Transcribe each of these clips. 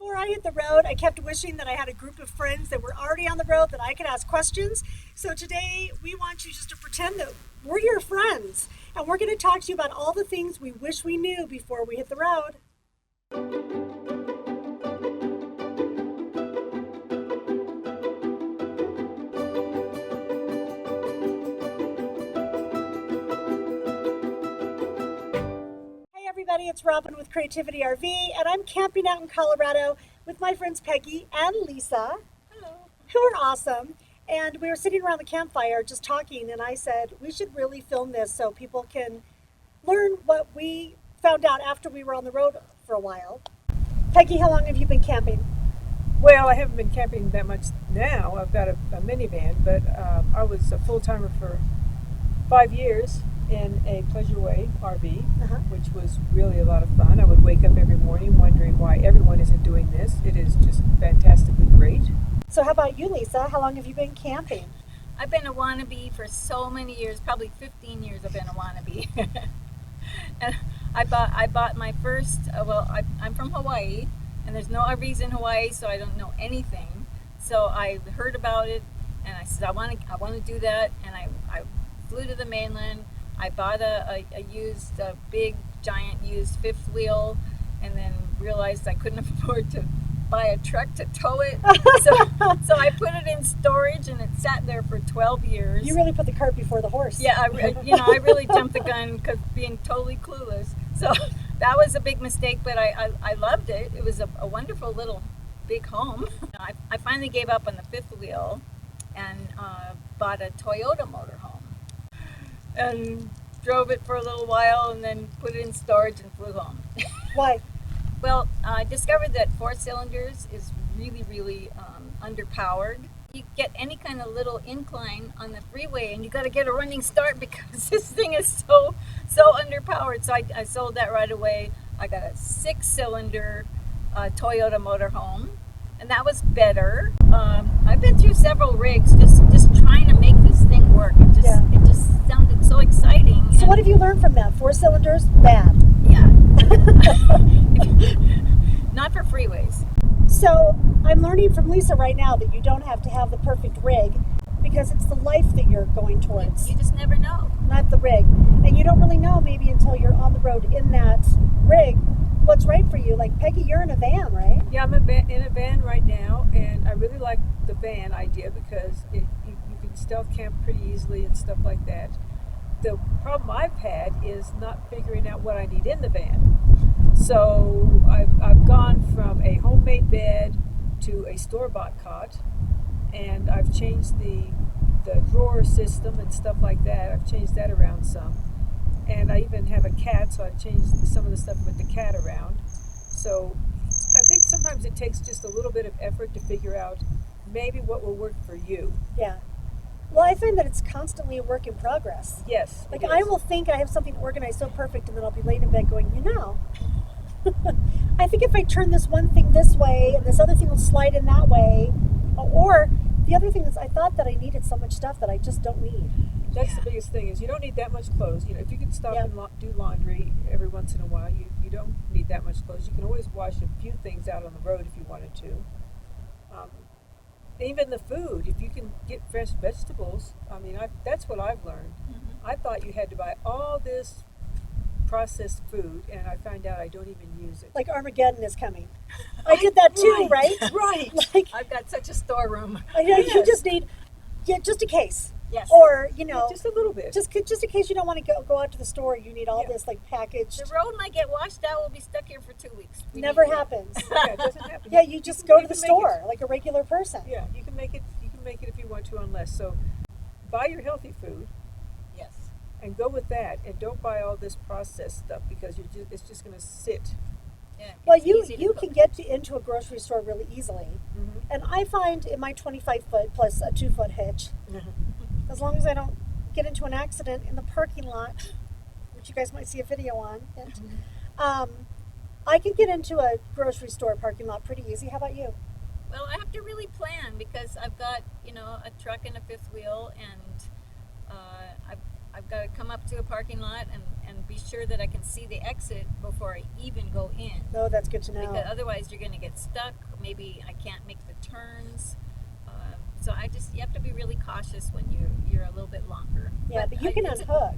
Before I hit the road, I kept wishing that I had a group of friends that were already on the road that I could ask questions. So today we want you just to pretend that we're your friends, and we're going to talk to you about all the things we wish we knew before we hit the road. Hey everybody, it's Robin with Creativity RV, and I'm camping out in Colorado with my friends Peggy and Lisa. Hello. Who are awesome. And we were sitting around the campfire just talking, and I said we should really film this so people can learn what we found out after we were on the road for a while. Peggy, how long have you been camping? Well, I haven't been camping that much now. I've got a minivan, but I was a full-timer for 5 years in a Pleasureway RV, which was really a lot of fun. I would wake up every morning wondering why everyone isn't doing this. It is just fantastically great. So how about you, Lisa? How long have you been camping? I've been a wannabe for so many years, probably 15 years I've been a wannabe. And I bought my first, I'm from Hawaii, and there's no RVs in Hawaii, so I don't know anything. So I heard about it, and I said, I want to do that, and I flew to the mainland. I bought a big, giant used fifth wheel, and then realized I couldn't afford to buy a truck to tow it. So I put it in storage, and it sat there for 12 years. You really put the cart before the horse. Yeah, I really jumped the gun because being totally clueless. So that was a big mistake, but I loved it. It was a wonderful little big home. I finally gave up on the fifth wheel and bought a Toyota motorhome and drove it for a little while and then put it in storage and flew home. Why? Well, I discovered that 4 cylinders is really, really underpowered. You get any kind of little incline on the freeway and you got to get a running start because this thing is so underpowered. So I sold that right away. I got a 6-cylinder Toyota motorhome, and that was better. I've been through several rigs just trying to make this thing work. It just sounded so exciting. So what have you learned from that? 4 cylinders? Bad. Yeah. Not for freeways. So I'm learning from Lisa right now that you don't have to have the perfect rig because it's the life that you're going towards. You just never know. Not the rig. And you don't really know maybe until you're on the road in that rig what's right for you. Like Peggy, you're in a van, right? Yeah, I'm in a van right now, and I really like the van idea because you can stealth camp pretty easily and stuff like that. The problem I've had is not figuring out what I need in the van. So I've gone from a homemade bed to a store-bought cot, and I've changed the drawer system and stuff like that. I've changed that around some. And I even have a cat, so I've changed some of the stuff with the cat around. So I think sometimes it takes just a little bit of effort to figure out maybe what will work for you. Yeah. Well, I find that it's constantly a work in progress. Yes. Like I will think I have something organized so perfect, and then I'll be laying in bed going, I think if I turn this one thing this way and this other thing will slide in that way. Or the other thing is I thought that I needed so much stuff that I just don't need. That's the biggest thing is you don't need that much clothes. If you can stop and do laundry every once in a while, you don't need that much clothes. You can always wash a few things out on the road if you wanted to. Even the food, if you can get fresh vegetables, that's what I've learned. Mm-hmm. I thought you had to buy all this processed food, and I find out I don't even use it. Like Armageddon is coming. I did that too, right? Right. Like I've got such a storeroom. You just need, just in case. Yes. Or just a little bit. Just in case you don't want to go out to the store, you need all this like packaged. The road might get washed out. We'll be stuck here for 2 weeks. Never happens. Yeah, it doesn't happen. Yeah, you just go to the store like a regular person. Yeah, you can make it. You can make it if you want to, unless buy your healthy food. Yes. And go with that, and don't buy all this processed stuff because it's just going to sit. Yeah, well, you can get into a grocery store really easily, mm-hmm. and I find in my 25-foot plus a 2-foot hitch. Mm-hmm. As long as I don't get into an accident in the parking lot, which you guys might see a video on, I can get into a grocery store parking lot pretty easy. How about you? Well, I have to really plan because I've got, a truck and a fifth wheel, and I've got to come up to a parking lot and and be sure that I can see the exit before I even go in. No, that's good to know. Because otherwise you're going to get stuck. Maybe I can't make the turns. So you have to be really cautious when you're a little bit longer. Yeah, but you can it's- unhook.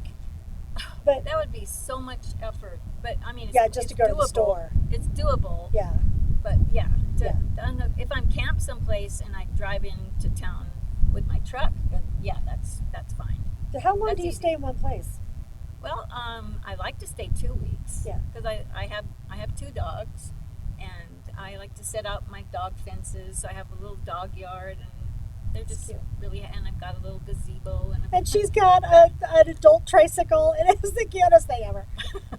But that would be so much effort. But I mean, yeah, just it's to go to doable. the store. It's doable. Yeah. But yeah, Yeah. to unhook, if I'm camped someplace and I drive into town with my truck, then yeah, that's fine. So how long That's do you easy. stay in one place? Well, I like to stay 2 weeks. Yeah. Because I have 2 dogs, and I like to set out my dog fences. I have a little dog yard, and they're just cute. really. And I've got a little gazebo, And she's got an adult tricycle. It is the cutest thing ever.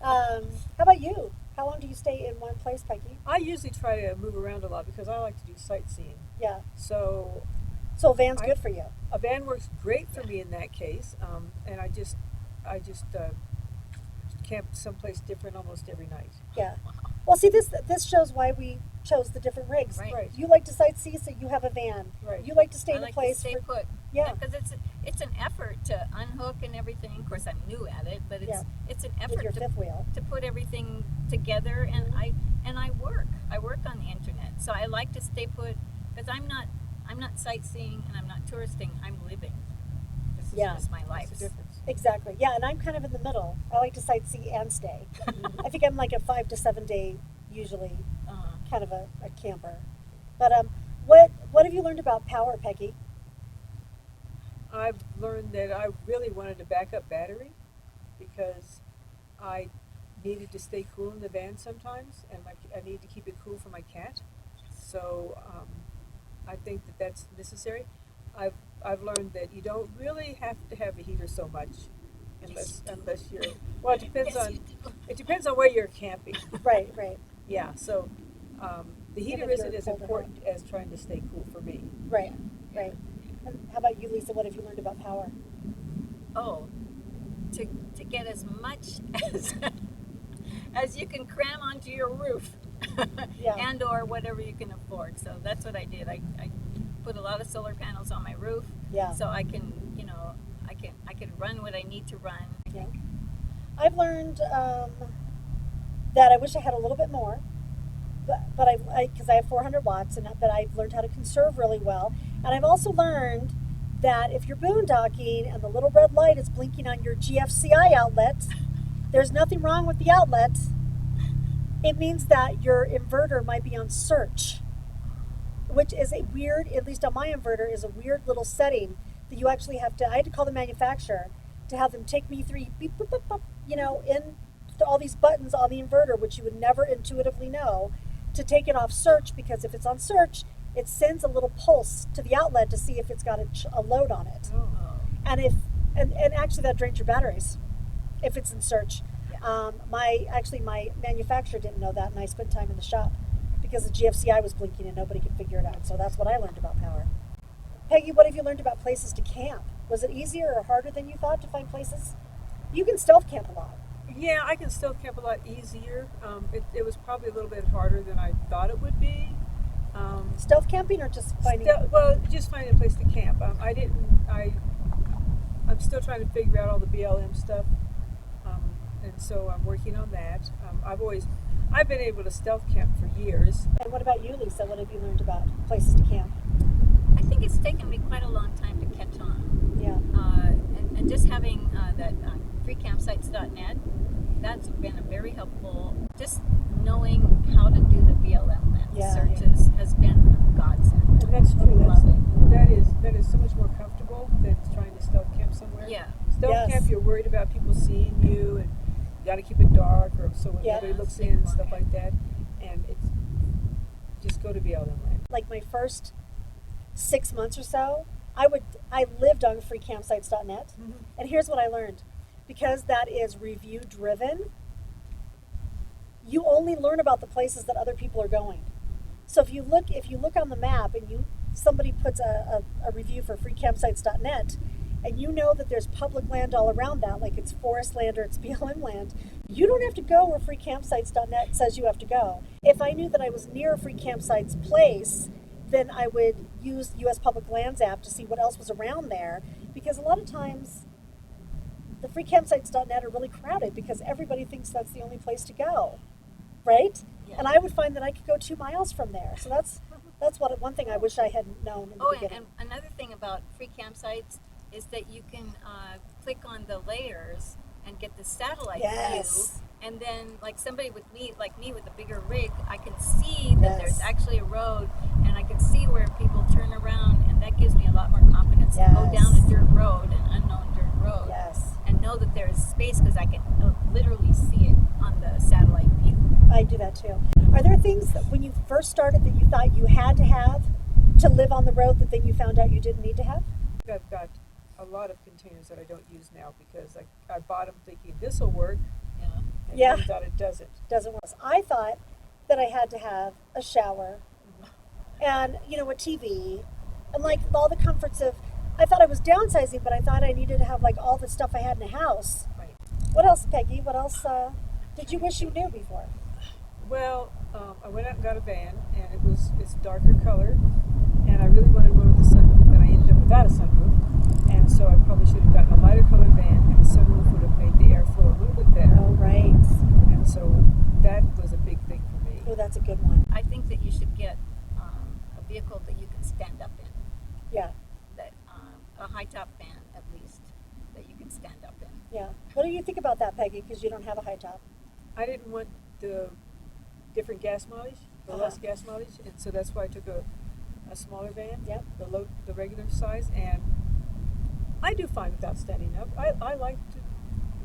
How about you? How long do you stay in one place, Peggy? I usually try to move around a lot because I like to do sightseeing. Yeah. So So a van's good for you. a van works great for me in that case, and I just camp someplace different almost every night. Yeah. Well, see, this shows why we chose the different rigs. Right. Right. You like to sightsee, so you have a van. Right. You like to stay I in a like place to stay for put. yeah. Because it's an effort to unhook and everything. Of course, I'm new at it, but it's an with effort your to fifth wheel. put everything together. And I work on the internet, so I like to stay put because I'm not sightseeing and I'm not touristing. I'm living. This is Yeah. just my life. That's the difference. Exactly. Yeah, and I'm kind of in the middle. I like to sightsee and stay. I think I'm like a 5 to 7 day, usually, kind of a camper. But what have you learned about power, Peggy? I've learned that I really wanted a backup battery because I needed to stay cool in the van sometimes, and I need to keep it cool for my cat. So I think that's necessary. I've learned that you don't really have to have a heater so much, unless you're. Well, it depends Yes, on you do. it depends on where you're camping. Right, right, Yeah. So the heater if isn't you're as cold or important as trying to stay cool for me. right, right. And how about you, Lisa? What have you learned about power? Oh, to get as much as you can cram onto your roof, Yeah. and or whatever you can afford. So that's what I did. I put a lot of solar panels on my roof, Yeah. so I can I can run what I need to run. I Yeah. think. I've learned that I wish I had a little bit more, but because I have 400 watts, but I've learned how to conserve really well. And I've also learned that if you're boondocking and the little red light is blinking on your GFCI outlet, there's nothing wrong with the outlet. It means that your inverter might be on search, which is a weird, at least on my inverter, is a weird little setting that you actually have to. I had to call the manufacturer to have them take me through, beep, boop, boop, boop, in to all these buttons on the inverter, which you would never intuitively know, to take it off search, because if it's on search, it sends a little pulse to the outlet to see if it's got a load on it. Oh. And and actually that drains your batteries if it's in search. Yeah. My manufacturer didn't know that, and I spent time in the shop because the GFCI was blinking and nobody could figure it out. So that's what I learned about power. Peggy, what have you learned about places to camp? Was it easier or harder than you thought to find places? You can stealth camp a lot. Yeah, I can still camp a lot easier. It was probably a little bit harder than I thought it would be. Stealth camping or just finding? Just finding a place to camp. I'm still trying to figure out all the BLM stuff, and so I'm working on that. I've been able to stealth camp for years. And what about you, Lisa? What have you learned about places to camp? I think it's taken me quite a long time to catch on. Yeah. And just having that freecampsites.net, that's been a very helpful. Just knowing how to do the BLM land Yeah. searches has been a godsend. And that's true. Love it. That is so much more comfortable than trying to stealth camp somewhere. Yeah. Stealth Yes. camp, you're worried about people seeing you, and you got to keep it dark, or so when Yeah. nobody looks in and stuff like that. And it's just go to BLM land. Like my first 6 months or so, I lived on freecampsites.net. Mm-hmm. And here's what I learned. Because that is review driven, you only learn about the places that other people are going. So if you look on the map and somebody puts a review for freecampsites.net, and you know that there's public land all around that, like it's forest land or it's BLM land, you don't have to go where freecampsites.net says you have to go. If I knew that I was near a free campsites place, then I would use the U.S. Public Lands app to see what else was around there, because a lot of times the freecampsites.net are really crowded because everybody thinks that's the only place to go, right? Yeah. And I would find that I could go 2 miles from there. So that's one thing I wish I had known in the Oh, beginning. and another thing about free campsites is that you can click on the layers and get the satellite Yes. view. And then, like somebody with me, like me with a bigger rig, I can see that there's Yes. actually a road, and I can see where people turn around, and that gives me a lot more confidence to go Yes. down a dirt road, an unknown dirt road, Yes. and know that there is space because I can literally see it on the satellite view. I do that too. Are there things that when you first started that you thought you had to have to live on the road that then you found out you didn't need to have? I've got a lot of containers that I don't use now because I bought them thinking this will work, Yeah. and Yeah. it turns out it doesn't. Doesn't work. I thought that I had to have a shower and, a TV and like all the comforts of, I thought I was downsizing, but I thought I needed to have like all the stuff I had in a house. Right. What else, Peggy? What else did you wish you knew before? Well, I went out and got a van, and it's darker color, and I really wanted one with a sunroof, and I ended up without a sunroof, and so I probably should have gotten a lighter colored van, and a sunroof would have made the airflow a little bit better, Oh, right. and so that was a big thing for me. Oh, that's a good one. I think that you should get a vehicle that you can stand up in. Yeah, That a high top van at least that you can stand up in. yeah. What do you think about that, Peggy? Because you don't have a high top. I didn't want the different gas mileage, the less gas mileage, and so that's why I took a smaller van, Yep. the regular size, and I do fine without standing up. I like to.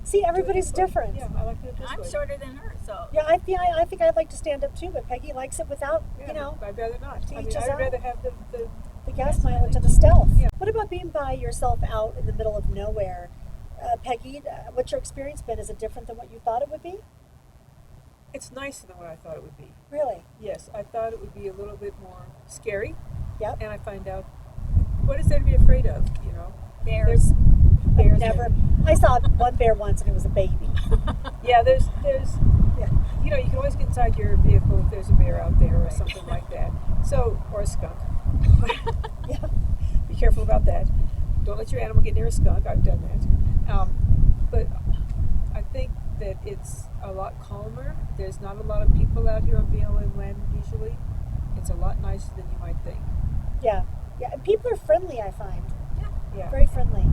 See, everybody's do it this way. different. Yeah, I like to do it this I'm way. shorter than her, so Yeah, I think I'd like to stand up too, but Peggy likes it without, Yeah, I'd rather not. to I each mean, his I'd own. rather have the the gas mileage and the stealth. Yeah. What about being by yourself out in the middle of nowhere? Peggy, what's your experience been? Is it different than what you thought it would be? It's nicer than what I thought it would be. Really? Yes, I thought it would be a little bit more scary, Yep. and I find out what is there to be afraid of, you know? bears. Bears. Never. I saw one bear once and it was a baby. Yeah, there's Yeah. you know, you can always get inside your vehicle if there's a bear out there or Right. something like that. So, or a skunk. Yeah. Be careful about that. Don't let your animal get near a skunk. I've done that. But I think that it's a lot calmer. There's not a lot of people out here on BLM land usually. It's a lot nicer than you might think. Yeah. Yeah. And people are friendly, I find. Yeah. Very friendly.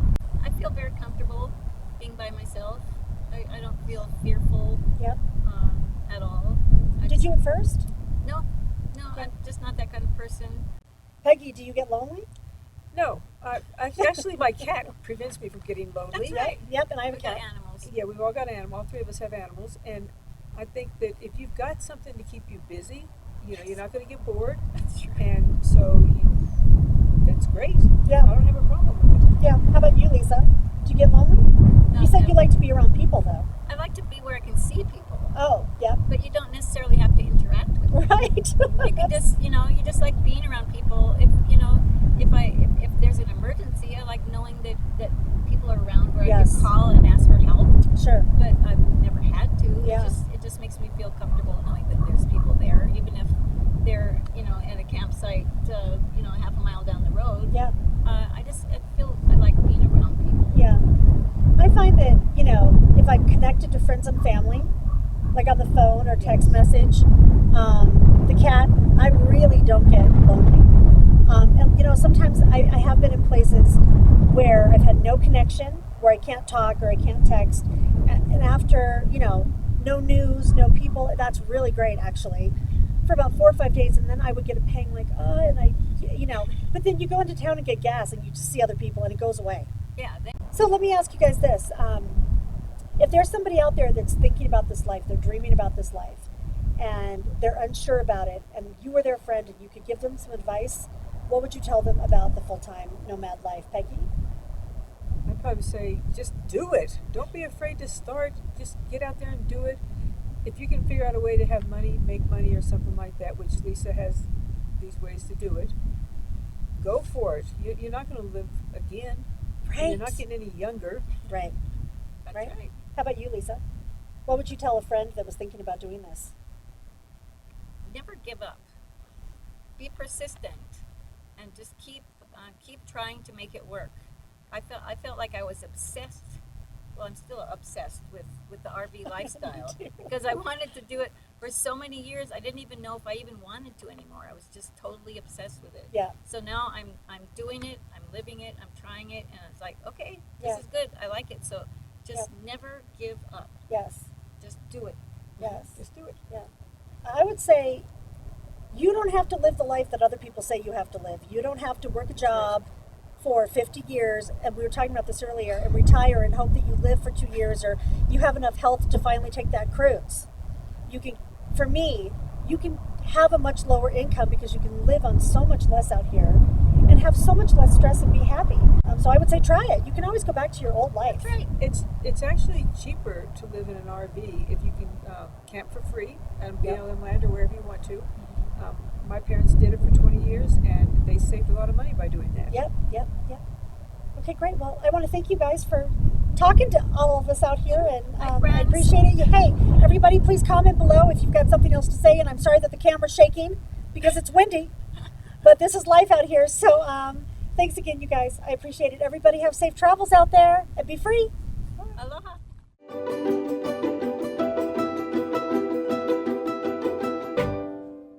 I feel very comfortable being by myself. I don't feel fearful Yep. at all. Did you at first? No, I'm just not that kind of person. Peggy, do you get lonely? No, actually, my cat prevents me from getting lonely. That's right. Yep, and I have a We got cat. animals. Yeah, we've all got animals. All three of us have animals, and I think that if you've got something to keep you busy, you know, you're not going to get bored, That's true. and so that's great. Yeah. I don't have a problem with it. Yeah. How about you, Lisa? Do you get lonely? No, You said no. you like to be around people, though. I like to be where I can see people, Oh, yeah. but you don't necessarily have to interact with them. Right. You can just, you just like being around people. If there's an emergency, I like knowing that people are around where I Yes. can call and ask for help. Sure. But I've never had to. Yeah. It just makes me feel comfortable knowing that there's people there, even if they're at a campsite, a half a mile down the road. Yeah. I like being around people. Yeah. I find that, if I'm connected to friends and family, like on the phone or text message, the cat, I really don't get lonely. And, sometimes I have been in places where I've had no connection, where I can't talk or I can't text. And after, no news, no people, that's really great, actually, for about 4 or 5 days. And then I would get a pang like, but then you go into town and get gas and you just see other people and it goes away. Yeah. So let me ask you guys this. If there's somebody out there that's thinking about this life, they're dreaming about this life, and they're unsure about it, and you were their friend and you could give them some advice, what would you tell them about the full-time nomad life? Peggy? I'd probably say just do it. Don't be afraid to start. Just get out there and do it. If you can figure out a way to have money, make money or something like that, which Lisa has these ways to do it, go for it. You're not going to live again. Right. You're not getting any younger. Right. That's Right. right. How about you, Lisa? What would you tell a friend that was thinking about doing this? Never give up. Be persistent, and just keep trying to make it work. I felt like I was obsessed well, I'm still obsessed with the RV lifestyle because I wanted to do it for so many years. I didn't even know if I even wanted to anymore. I was just totally obsessed with it. Yeah. So now I'm doing it, I'm living it, I'm trying it, and it's like, okay, this Yeah. is good. I like it. So just never give up. Yes. Just do it. Yes. Just do it. I would say you don't have to live the life that other people say you have to live. You don't have to work a job for 50 years, and we were talking about this earlier, and retire and hope that you live for 2 years or you have enough health to finally take that cruise. You can, for me, you can have a much lower income because you can live on so much less out here and have so much less stress and be happy. So I would say try it. You can always go back to your old life. That's right. It's actually cheaper to live in an RV if you can camp for free and BLM land or wherever you want to. My parents did it for 20 years and they saved a lot of money by doing that. Yep. Okay, great. Well, I want to thank you guys for talking to all of us out here, and I appreciate it. Hey, everybody, please comment below if you've got something else to say. And I'm sorry that the camera's shaking because it's windy, but this is life out here. So thanks again, you guys. I appreciate it. Everybody have safe travels out there and be free. Aloha.